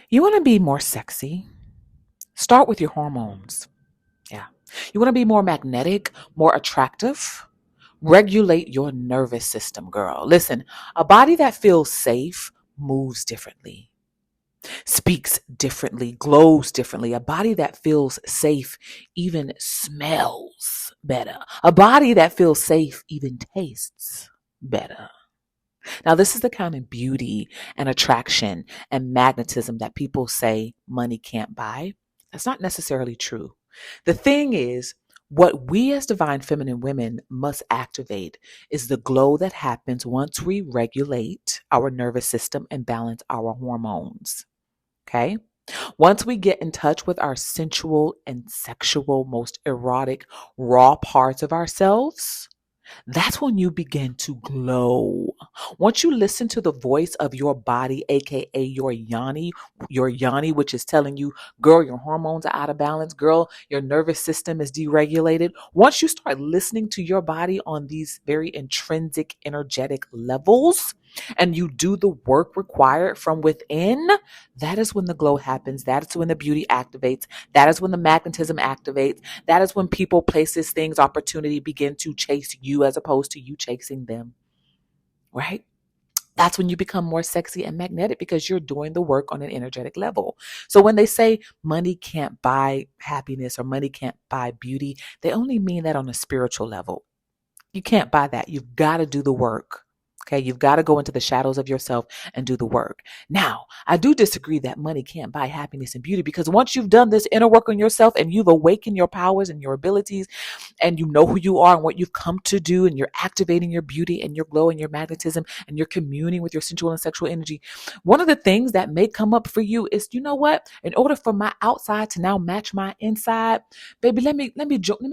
You want to be more sexy? Start with your hormones. Yeah. You want to be more magnetic, more attractive? Regulate your nervous system, girl. Listen, a body that feels safe moves differently, speaks differently, glows differently. A body that feels safe even smells better. A body that feels safe even tastes better. Now, this is the kind of beauty and attraction and magnetism that people say money can't buy. That's not necessarily true. The thing is, what we as divine feminine women must activate is the glow that happens once we regulate our nervous system and balance our hormones. Okay? Once we get in touch with our sensual and sexual, most erotic, raw parts of ourselves, that's when you begin to glow. Once you listen to the voice of your body, aka your yoni, which is telling you, girl, your hormones are out of balance, girl, your nervous system is deregulated. Once you start listening to your body on these very intrinsic, energetic levels, and you do the work required from within, that is when the glow happens. That is when the beauty activates. That is when the magnetism activates. That is when people, places, things, opportunity begin to chase you as opposed to you chasing them, right? That's when you become more sexy and magnetic because you're doing the work on an energetic level. So when they say money can't buy happiness or money can't buy beauty, they only mean that on a spiritual level. You can't buy that. You've got to do the work. Okay, you've got to go into the shadows of yourself and do the work. Now, I do disagree that money can't buy happiness and beauty because once you've done this inner work on yourself and you've awakened your powers and your abilities and you know who you are and what you've come to do and you're activating your beauty and your glow and your magnetism and you're communing with your sensual and sexual energy, one of the things that may come up for you is, you know what? In order for my outside to now match my inside, baby, let me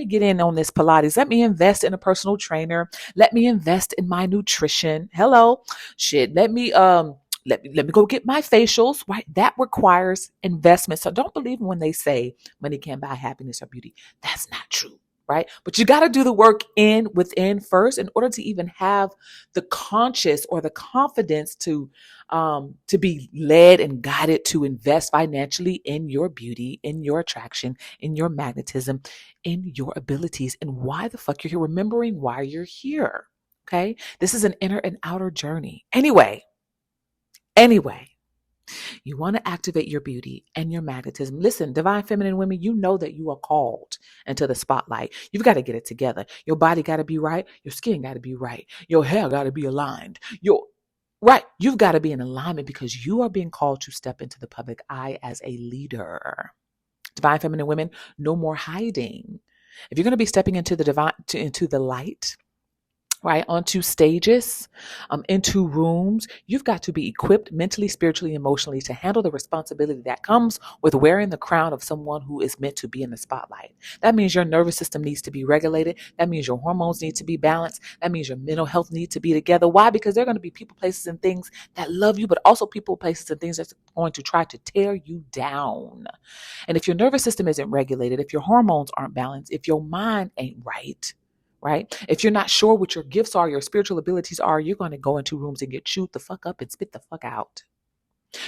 get in on this Pilates. Let me invest in a personal trainer. Let me invest in my nutrition. Hello, shit. Let me go get my facials. Right, that requires investment. So don't believe when they say money can't buy happiness or beauty. That's not true. Right, but you got to do the work within first in order to even have the conscious or the confidence to be led and guided to invest financially in your beauty, in your attraction, in your magnetism, in your abilities, and why the fuck you're here, remembering why you're here. Okay. This is an inner and outer journey. Anyway, you want to activate your beauty and your magnetism. Listen, divine feminine women, you know that you are called into the spotlight. You've got to get it together. Your body got to be right. Your skin got to be right. Your hair got to be aligned. Right. You've got to be in alignment because you are being called to step into the public eye as a leader. Divine feminine women, no more hiding. If you're going to be stepping into into the light, right, onto stages, into rooms, you've got to be equipped mentally, spiritually, emotionally to handle the responsibility that comes with wearing the crown of someone who is meant to be in the spotlight. That means your nervous system needs to be regulated. That means your hormones need to be balanced. That means your mental health needs to be together. Why? Because there are going to be people, places, and things that love you, but also people, places, and things that's going to try to tear you down. And if your nervous system isn't regulated, if your hormones aren't balanced, if your mind ain't right? If you're not sure what your gifts are, your spiritual abilities are, you're going to go into rooms and get chewed the fuck up and spit the fuck out.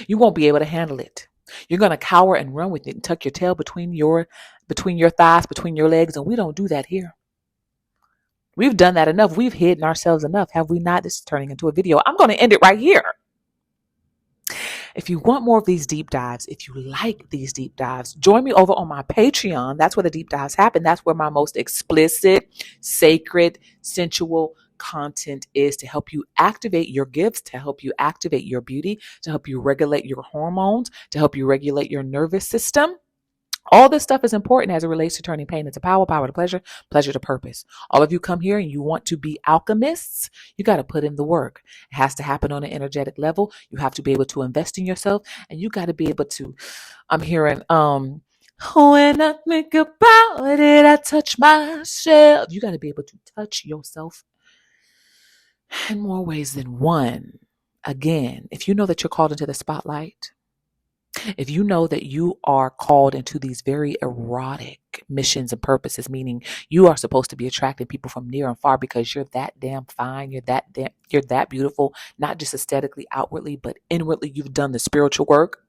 You won't be able to handle it. You're going to cower and run with it and tuck your tail between your thighs, between your legs, and we don't do that here. We've done that enough. We've hidden ourselves enough, have we not? This is turning into a video. I'm going to end it right here. If you want more of these deep dives, if you like these deep dives, join me over on my Patreon. That's where the deep dives happen. That's where my most explicit, sacred, sensual content is to help you activate your gifts, to help you activate your beauty, to help you regulate your hormones, to help you regulate your nervous system. All this stuff is important as it relates to turning pain into power, power to pleasure, pleasure to purpose. All of you come here and you want to be alchemists, you got to put in the work. It has to happen on an energetic level. You have to be able to invest in yourself, and you got to be able to, I'm hearing, when I think about it, I touch myself. You got to be able to touch yourself in more ways than one. Again, if you know that you're called into the spotlight, if you know that you are called into these very erotic missions and purposes, meaning you are supposed to be attracting people from near and far because you're that damn fine, you're that beautiful, not just aesthetically, outwardly, but inwardly, you've done the spiritual work.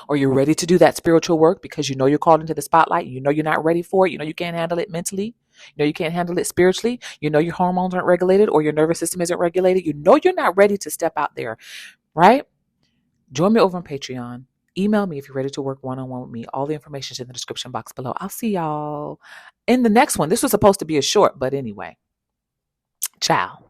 or you're ready to do that spiritual work because you know you're called into the spotlight, you know you're not ready for it, you know you can't handle it mentally, you know you can't handle it spiritually, you know your hormones aren't regulated or your nervous system isn't regulated, you know you're not ready to step out there, right? Join me over on Patreon. Email me if you're ready to work one-on-one with me. All the information is in the description box below. I'll see y'all in the next one. This was supposed to be a short, but anyway, ciao.